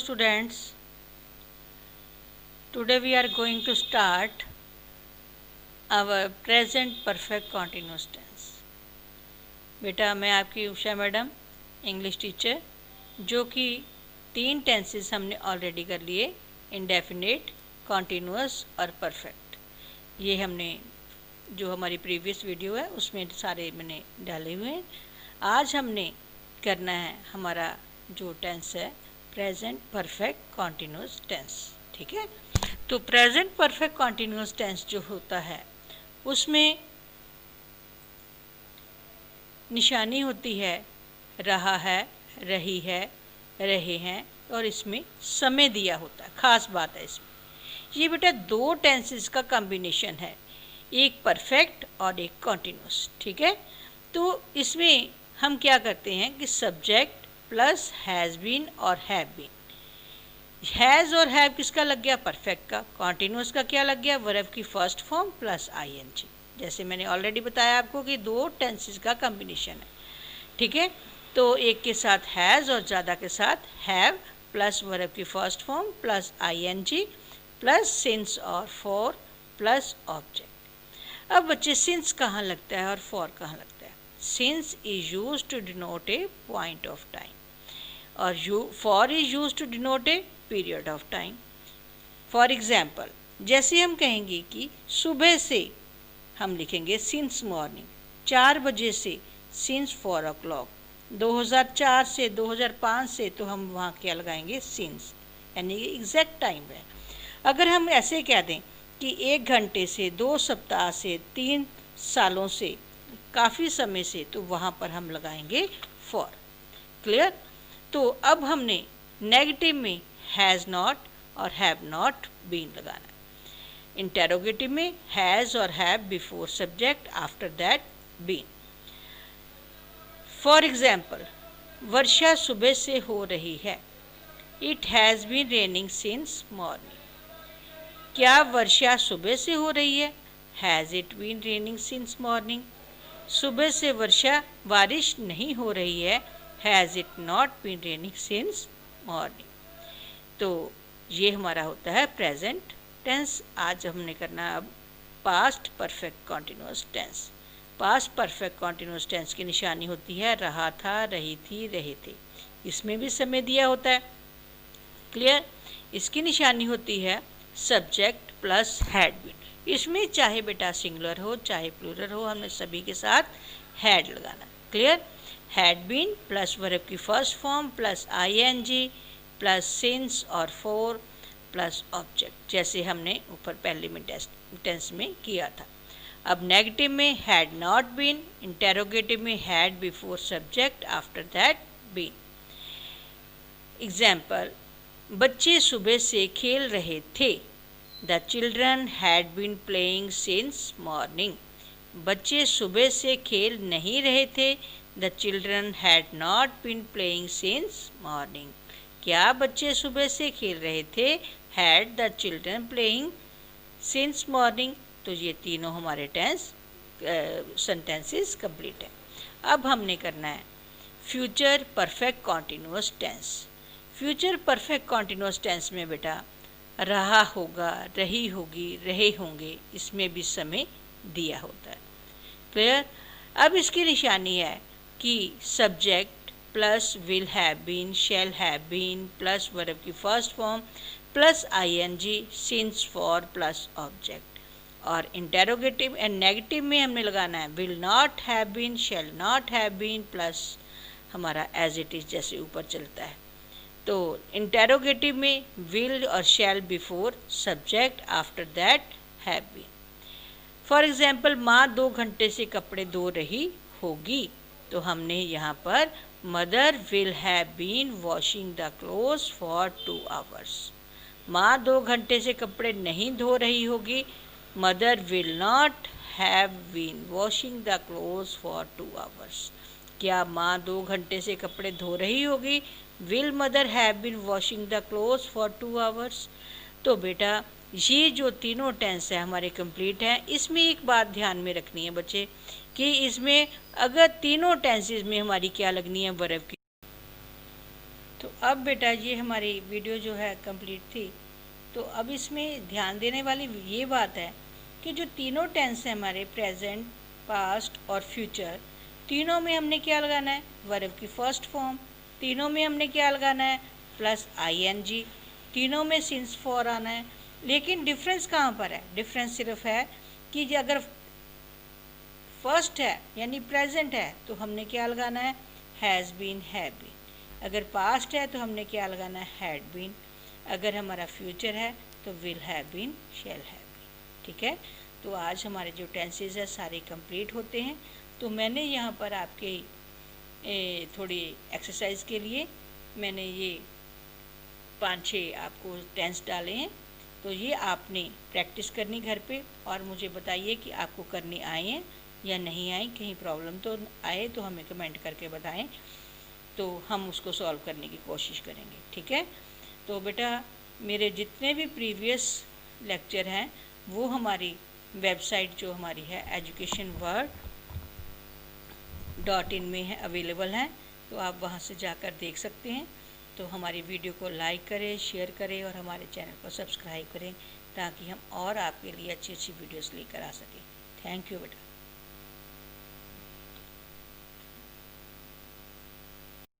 students, today we are going to start our present perfect continuous tense. बेटा मैं आपकी Usha madam English teacher, जो कि 3 टेंसेस हमने ऑलरेडी कर लिए, इंडेफिनिट, कॉन्टिन्यूस और परफेक्ट। ये हमने जो हमारी प्रीवियस वीडियो है उसमें सारे मैंने डाले हुए हैं। आज हमने करना है हमारा जो टेंस है प्रेजेंट परफेक्ट कॉन्टिन्यूस टेंस। ठीक है, तो प्रेजेंट परफेक्ट कॉन्टिन्यूस टेंस जो होता है उसमें निशानी होती है रहा है, रही है, रहे हैं, और इसमें समय दिया होता है। खास बात है इसमें, ये बेटा 2 टेंसेस का कॉम्बिनेशन है, एक परफेक्ट और एक कॉन्टिन्यूस। ठीक है, तो इसमें हम क्या करते हैं कि सब्जेक्ट प्लस हैज़ बीन और हैव बीन। हैज़ और हैव किसका लग गया? परफेक्ट का। कॉन्टिन्यूस का क्या लग गया? वर्ब की फर्स्ट फॉर्म प्लस आईएनजी। जैसे मैंने ऑलरेडी बताया आपको कि 2 टेंसेस का कॉम्बिनेशन है। ठीक है, तो एक के साथ हैज़ और ज़्यादा के साथ हैव प्लस वर्ब की first form plus ING plus since और फॉर प्लस ऑब्जेक्ट। अब बच्चे सिंस कहाँ लगता है और फॉर कहाँ लगता है? Since is used to denote a point of time और for is used to denote a period of time. For example, जैसे हम कहेंगे कि सुबह से, हम लिखेंगे सिंस मॉर्निंग, 4 बजे से, सिंस 4 o'clock, 2004 से, 2005 से, तो हम वहाँ क्या लगाएंगे? सिंस, यानी कि एग्जैक्ट टाइम है। अगर हम ऐसे कह दें कि 1 घंटे से, 2 सप्ताह से, 3 सालों से, काफ़ी समय से, तो वहाँ पर हम लगाएंगे फॉर। क्लियर? तो अब हमने नेगेटिव में हैज़ नॉट और हैव नॉट बीन लगाना है। इंटेरोगेटिव में हैज़ और have before subject, after that been. For example, वर्षा सुबह से हो रही है। It has been raining since morning. क्या वर्षा सुबह से हो रही है? Has it been raining since morning. सुबह से बारिश नहीं हो रही है। Has it not been raining since morning. तो ये हमारा होता है प्रेजेंट टेंस। आज हमने करना अब past perfect continuous tense. Past perfect continuous tense की निशानी होती है रहा था, रही थी, रहे थे। इसमें भी समय दिया होता है। क्लियर? इसकी निशानी होती है सब्जेक्ट प्लस हैड बीन। इसमें चाहे बेटा सिंगुलर हो चाहे प्लूरल हो, हमने सभी के साथ हैड लगाना। Clear? Had been plus verb की first form plus ING plus since और फॉर प्लस ऑब्जेक्ट, जैसे हमने ऊपर पहले में टेंस में किया था। अब नेगेटिव में हैड नॉट बीन, इंटेरोगेटिव में had before subject, after that been. Example, बच्चे सुबह से खेल रहे थे। The children had been playing since morning. बच्चे सुबह से खेल नहीं रहे थे। The children had not been playing since morning. क्या बच्चे सुबह से खेल रहे थे? Had the children playing since morning. तो ये तीनों हमारे सेंटेंसेस कंप्लीट है। अब हमने करना है future perfect continuous tense. Future perfect continuous tense में बेटा रहा होगा, रही होगी, रहे होंगे, इसमें भी समय दिया होता है। क्लियर? अब इसकी निशानी है कि subject plus will have been, shall have been plus verb की first form plus ING since for plus object. और इंटेरोगेटिव एंड नेगेटिव में हमने लगाना है will not have been, shall not have been plus हमारा एज इट इज़, जैसे ऊपर चलता है। तो इंटेरोगेटिव में विल और shall before subject, after that have been. For example, माँ 2 घंटे से कपड़े धो रही होगी। तो हमने यहाँ पर mother will have been washing the clothes for 2 hours। माँ 2 घंटे से कपड़े नहीं धो रही होगी। Mother will not have been washing the clothes for 2 hours। क्या माँ 2 घंटे से कपड़े धो रही होगी? Will mother have been washing the clothes for 2 hours। तो बेटा ये जो तीनों टेंस है हमारे कंप्लीट हैं। इसमें एक बात ध्यान में रखनी है बच्चे कि इसमें अगर तीनों टेंसेस में हमारी क्या लगनी है? वर्ब की। तो अब बेटा ये हमारी वीडियो जो है कंप्लीट थी। तो अब इसमें ध्यान देने वाली ये बात है कि जो तीनों टेंस हैं हमारे, प्रेजेंट, पास्ट और फ्यूचर, तीनों में हमने क्या लगाना है, वर्ब की फर्स्ट फॉर्म। तीनों में हमने क्या लगाना है, प्लस आईएनजी। तीनों में सिंस फॉर आना है। लेकिन डिफरेंस कहाँ पर है, डिफरेंस सिर्फ है कि अगर फर्स्ट है यानी प्रेजेंट है तो हमने क्या लगाना है, हैज़ बीन, हैव बीन। अगर पास्ट है तो हमने क्या लगाना है, हैड बीन। अगर हमारा फ्यूचर है तो will have been, shall have been. ठीक है, तो आज हमारे जो टेंसेज है सारे कंप्लीट होते हैं। तो मैंने यहाँ पर आपके थोड़ी एक्सरसाइज के लिए मैंने ये 5-6 आपको टेंस डाले हैं। तो ये आपने प्रैक्टिस करनी घर पे, और मुझे बताइए कि आपको करनी आए हैं या नहीं आए। कहीं प्रॉब्लम तो आए तो हमें कमेंट करके बताएं, तो हम उसको सॉल्व करने की कोशिश करेंगे। ठीक है, तो बेटा मेरे जितने भी प्रीवियस लेक्चर हैं वो हमारी वेबसाइट जो हमारी है educationworld.in में है, अवेलेबल हैं। तो आप वहाँ से जाकर देख सकते हैं। तो हमारी वीडियो को लाइक करें, शेयर करें और हमारे चैनल को सब्सक्राइब करें, ताकि हम और आपके लिए अच्छी अच्छी वीडियोस लेकर आ सकें। थैंक यू बेटा।